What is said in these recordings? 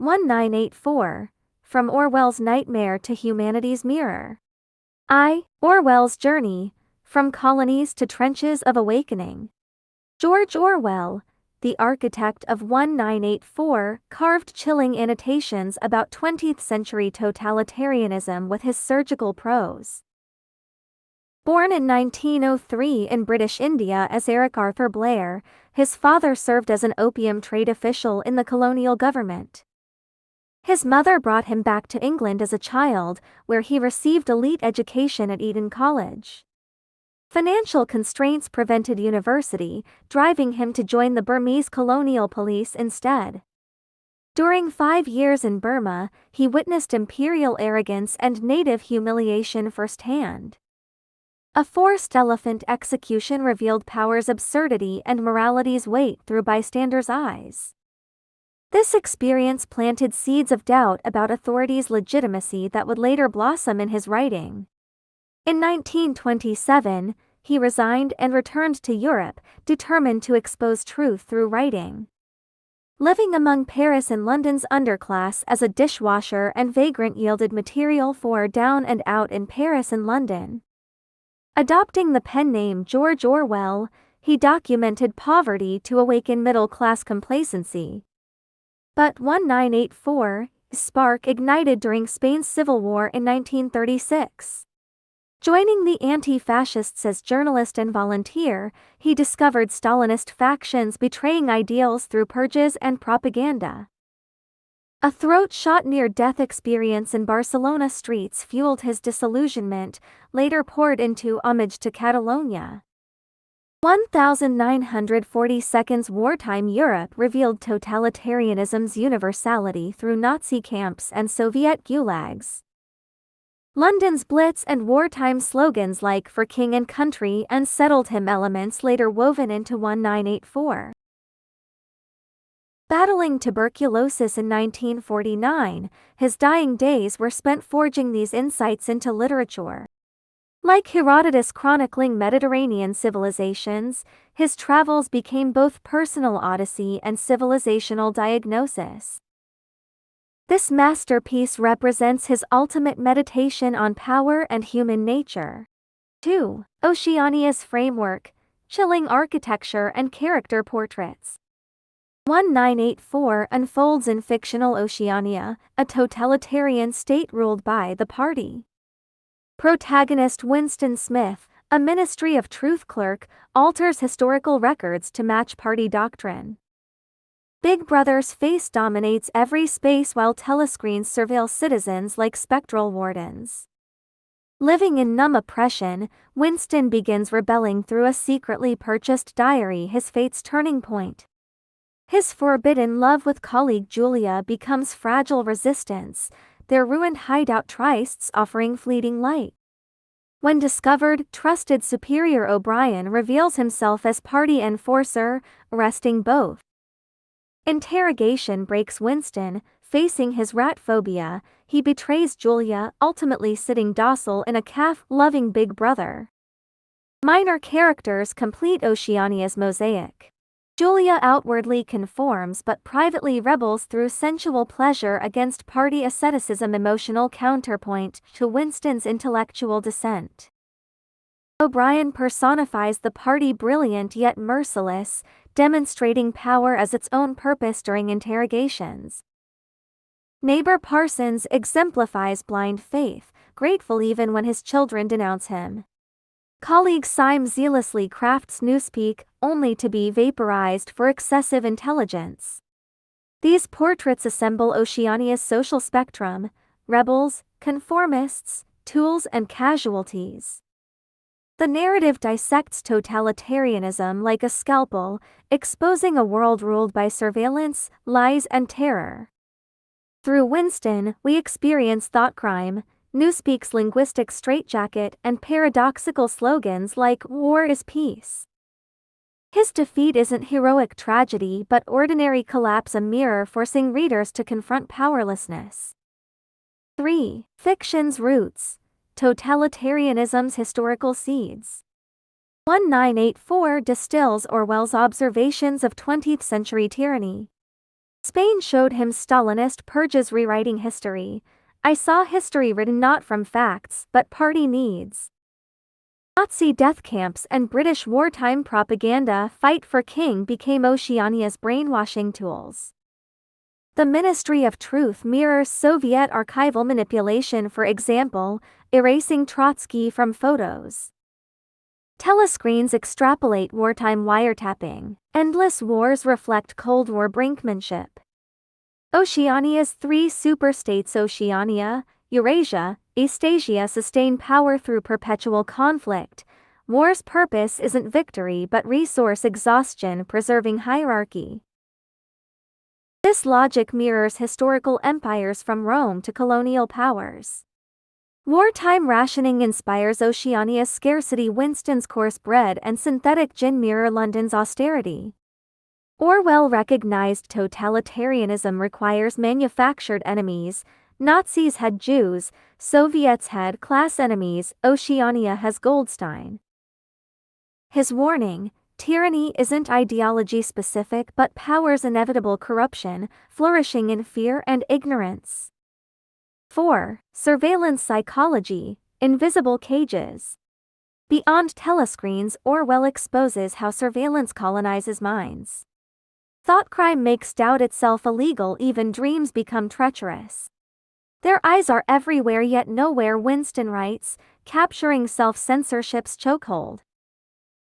1984, From Orwell's Nightmare to Humanity's Mirror. Orwell's Journey, From Colonies to Trenches of Awakening. George Orwell, the architect of 1984, carved chilling annotations about 20th-century totalitarianism with his surgical prose. Born in 1903 in British India as Eric Arthur Blair, his father served as an opium trade official in the colonial government. His mother brought him back to England as a child, where he received elite education at Eton College. Financial constraints prevented university, driving him to join the Burmese colonial police instead. During 5 years in Burma, he witnessed imperial arrogance and native humiliation firsthand. A forced elephant execution revealed power's absurdity and morality's weight through bystanders' eyes. This experience planted seeds of doubt about authority's legitimacy that would later blossom in his writing. In 1927, he resigned and returned to Europe, determined to expose truth through writing. Living among Paris and London's underclass as a dishwasher and vagrant yielded material for Down and Out in Paris and London. Adopting the pen name George Orwell, he documented poverty to awaken middle-class complacency. But 1984's spark ignited during Spain's Civil War in 1936. Joining the anti-fascists as journalist and volunteer, he discovered Stalinist factions betraying ideals through purges and propaganda. A throat-shot near-death experience in Barcelona streets fueled his disillusionment, later poured into Homage to Catalonia. 1942's wartime Europe revealed totalitarianism's universality through Nazi camps and Soviet gulags. London's Blitz and wartime slogans like "For King and Country" unsettled him elements later woven into 1984. Battling tuberculosis in 1949, his dying days were spent forging these insights into literature. Like Herodotus chronicling Mediterranean civilizations, his travels became both personal odyssey and civilizational diagnosis. This masterpiece represents his ultimate meditation on power and human nature. 2. Oceania's framework, chilling architecture and character portraits. 1984 unfolds in fictional Oceania, a totalitarian state ruled by the party. Protagonist Winston Smith, a Ministry of Truth clerk, alters historical records to match party doctrine. Big Brother's face dominates every space while telescreens surveil citizens like spectral wardens. Living in numb oppression, Winston begins rebelling through a secretly purchased diary, his fate's turning point. His forbidden love with colleague Julia becomes fragile resistance, their ruined hideout trysts offering fleeting light. When discovered, trusted superior O'Brien reveals himself as party enforcer, arresting both. Interrogation breaks Winston, facing his rat phobia, he betrays Julia, ultimately sitting docile in a calf-loving Big Brother. Minor characters complete Oceania's mosaic. Julia outwardly conforms but privately rebels through sensual pleasure against party asceticism, emotional counterpoint to Winston's intellectual dissent. O'Brien personifies the party, brilliant yet merciless, demonstrating power as its own purpose during interrogations. Neighbor Parsons exemplifies blind faith, grateful even when his children denounce him. Colleague Syme zealously crafts Newspeak, only to be vaporized for excessive intelligence. These portraits assemble Oceania's social spectrum: rebels, conformists, tools and casualties. The narrative dissects totalitarianism like a scalpel, exposing a world ruled by surveillance, lies and terror. Through Winston, we experience thought crime, Newspeak's linguistic straitjacket and paradoxical slogans like "War is peace." His defeat isn't heroic tragedy but ordinary collapse, a mirror forcing readers to confront powerlessness. 3. Fiction's roots, totalitarianism's historical seeds. 1984 distills Orwell's observations of 20th-century tyranny. Spain showed him Stalinist purges rewriting history. I saw history written not from facts, but party needs. Nazi death camps and British wartime propaganda fight for king became Oceania's brainwashing tools. The Ministry of Truth mirrors Soviet archival manipulation, for example, erasing Trotsky from photos. Telescreens extrapolate wartime wiretapping. Endless wars reflect Cold War brinkmanship. Oceania's three superstates, Oceania, Eurasia, Eastasia, sustain power through perpetual conflict. War's purpose isn't victory but resource exhaustion, preserving hierarchy. This logic mirrors historical empires from Rome to colonial powers. Wartime rationing inspires Oceania's scarcity. Winston's coarse bread and synthetic gin mirror London's austerity. Orwell recognized totalitarianism requires manufactured enemies. Nazis had Jews, Soviets had class enemies, Oceania has Goldstein. His warning: tyranny isn't ideology-specific but power's inevitable corruption, flourishing in fear and ignorance. 4. Surveillance psychology, invisible cages. Beyond telescreens, Orwell exposes how surveillance colonizes minds. Thought crime makes doubt itself illegal, even dreams become treacherous. Their eyes are everywhere yet nowhere, Winston writes, capturing self-censorship's chokehold.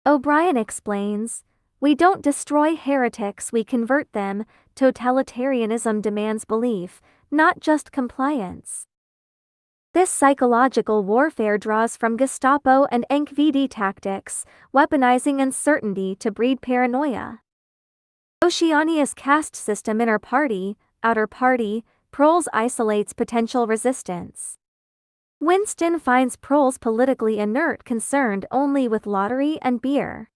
O'Brien explains, we don't destroy heretics, we convert them. Totalitarianism demands belief, not just compliance. This psychological warfare draws from Gestapo and NKVD tactics, weaponizing uncertainty to breed paranoia. Oceania's caste system, inner party, outer party, proles isolates potential resistance. Winston finds proles politically inert, concerned only with lottery and beer.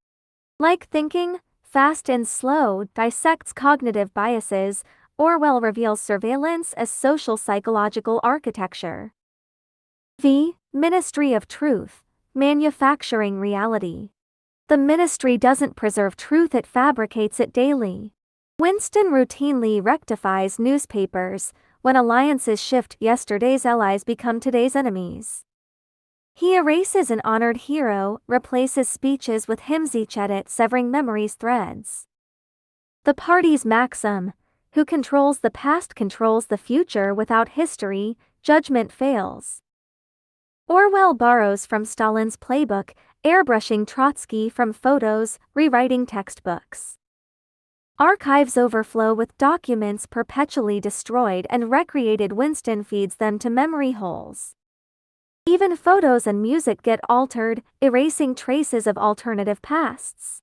Like thinking, fast and slow, dissects cognitive biases, Orwell reveals surveillance as social psychological architecture. V. Ministry of Truth, manufacturing reality. The ministry doesn't preserve truth, it fabricates it daily. Winston routinely rectifies newspapers. When alliances shift, yesterday's allies become today's enemies. He erases an honored hero, replaces speeches with hymns, each edit severing memory's threads. The party's maxim: who controls the past controls the future. Without history, judgment fails. Orwell borrows from Stalin's playbook, airbrushing Trotsky from photos, rewriting textbooks. Archives overflow with documents perpetually destroyed and recreated. Winston feeds them to memory holes. Even photos and music get altered, erasing traces of alternative pasts.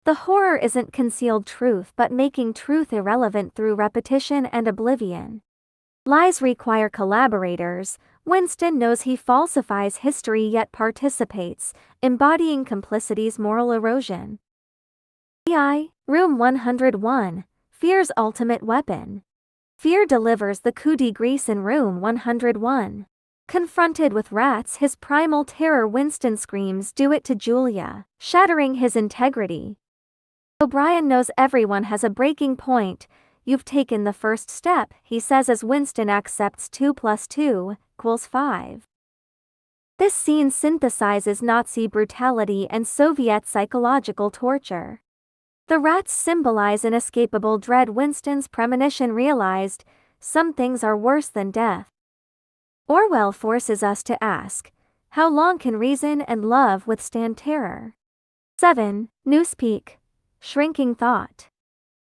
The horror isn't concealed truth but making truth irrelevant through repetition and oblivion. Lies require collaborators. Winston knows he falsifies history yet participates, embodying complicity's moral erosion. Room 101, Fear's ultimate weapon. Fear delivers the coup de grace in Room 101. Confronted with rats, his primal terror, Winston screams, "Do it to Julia," shattering his integrity. O'Brien knows everyone has a breaking point. "You've taken the first step," he says as Winston accepts 2 + 2 = 5. This scene synthesizes Nazi brutality and Soviet psychological torture. The rats symbolize inescapable dread. Winston's premonition realized, some things are worse than death. Orwell forces us to ask, how long can reason and love withstand terror? 7. Newspeak, shrinking thought.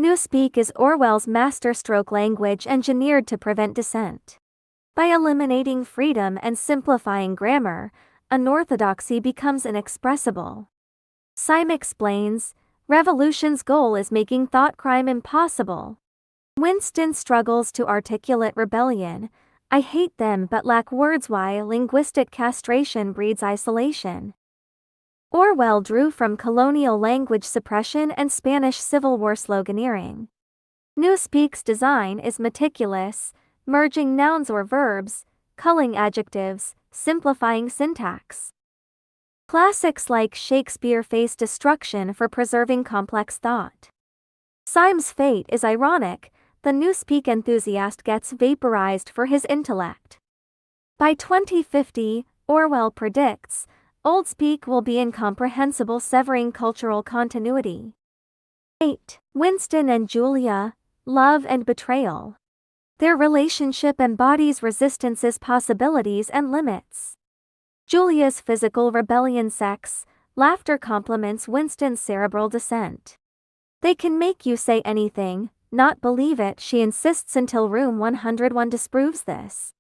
Newspeak is Orwell's masterstroke language engineered to prevent dissent. By eliminating freedom and simplifying grammar, unorthodoxy becomes inexpressible. Syme explains, revolution's goal is making thought crime impossible. Winston struggles to articulate rebellion. I hate them but lack words. Why? Linguistic castration breeds isolation. Orwell drew from colonial language suppression and Spanish Civil War sloganeering. Newspeak's design is meticulous, merging nouns or verbs, culling adjectives, simplifying syntax. Classics like Shakespeare face destruction for preserving complex thought. Syme's fate is ironic. the Newspeak enthusiast gets vaporized for his intellect. By 2050, Orwell predicts, old speak will be incomprehensible, severing cultural continuity. 8. Winston and Julia, love and betrayal. Their relationship embodies resistance's possibilities and limits. Julia's physical rebellion, sex, laughter complements Winston's cerebral descent. They can make you say anything, not believe it, she insists until Room 101 disproves this.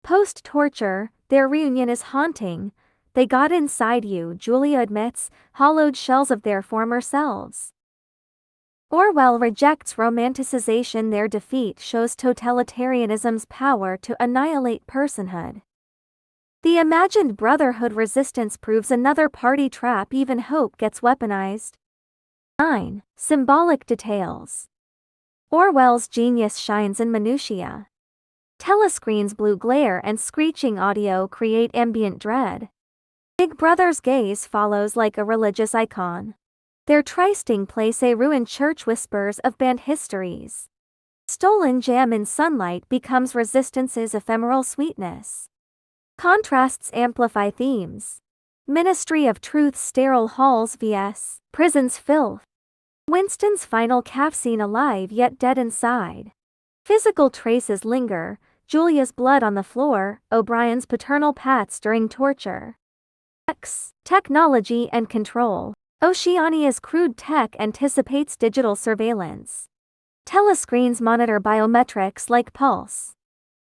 Post-torture, their reunion is haunting. They got inside you, Julia admits, hollowed shells of their former selves. Orwell rejects romanticization. Their defeat shows totalitarianism's power to annihilate personhood. The imagined brotherhood resistance proves another party trap, even hope gets weaponized. 9. Symbolic details. Orwell's genius shines in minutiae. Telescreen's blue glare and screeching audio create ambient dread. Big Brother's gaze follows like a religious icon. Their trysting place, a ruined church, whispers of banned histories. Stolen jam in sunlight becomes resistance's ephemeral sweetness. Contrasts amplify themes. Ministry of Truth's sterile halls vs. prison's filth. Winston's final calf scene, alive yet dead inside. Physical traces linger, Julia's blood on the floor, O'Brien's paternal pats during torture. X. Technology and control. Oceania's crude tech anticipates digital surveillance. Telescreens monitor biometrics like pulse.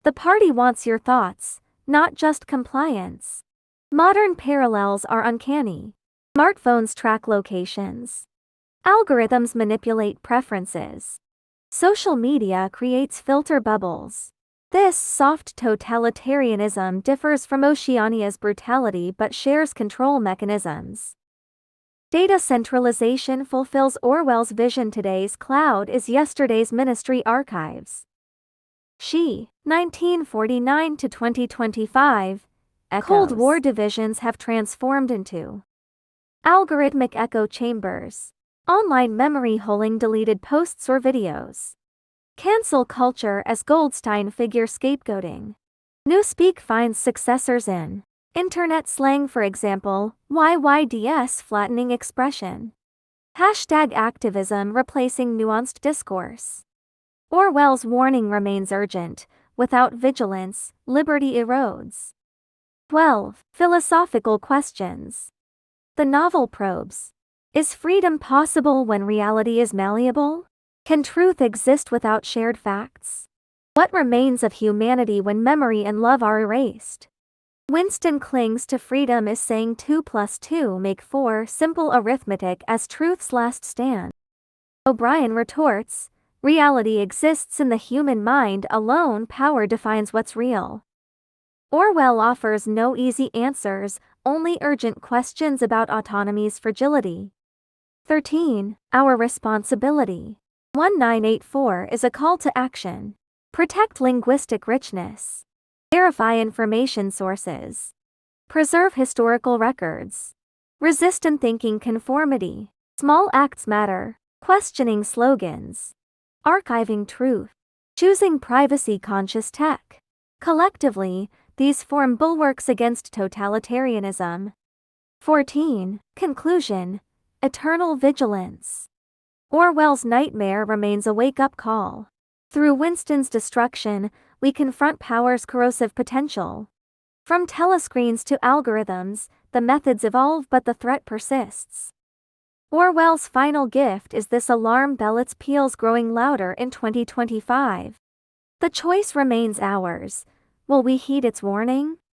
The party wants your thoughts, not just compliance. Modern parallels are uncanny. Smartphones track locations. Algorithms manipulate preferences. Social media creates filter bubbles. This soft totalitarianism differs from Oceania's brutality but shares control mechanisms. Data centralization fulfills Orwell's vision. Today's cloud is yesterday's ministry archives. She, 1949 to 2025. Echoes. Cold War divisions have transformed into algorithmic echo chambers. Online memory holing deleted posts or videos. Cancel culture as Goldstein figure scapegoating. Newspeak finds successors in internet slang, for example, YYDS flattening expression. Hashtag activism replacing nuanced discourse. Orwell's warning remains urgent. Without vigilance, liberty erodes. 12. Philosophical questions. The novel probes. Is freedom possible when reality is malleable? Can truth exist without shared facts? What remains of humanity when memory and love are erased? Winston clings to freedom is saying 2 + 2 make 4, simple arithmetic as truth's last stand. O'Brien retorts, reality exists in the human mind alone, power defines what's real. Orwell offers no easy answers, only urgent questions about autonomy's fragility. 13. Our responsibility. 1984 is a call to action. Protect linguistic richness. Verify information sources. Preserve historical records. Resist unthinking conformity. Small acts matter. Questioning slogans. Archiving truth. Choosing privacy-conscious tech. Collectively, these form bulwarks against totalitarianism. 14. Conclusion. Eternal vigilance. Orwell's nightmare remains a wake-up call. Through Winston's destruction, we confront power's corrosive potential. From telescreens to algorithms, the methods evolve but the threat persists. Orwell's final gift is this alarm bell, its peals growing louder in 2025. The choice remains ours. Will we heed its warning?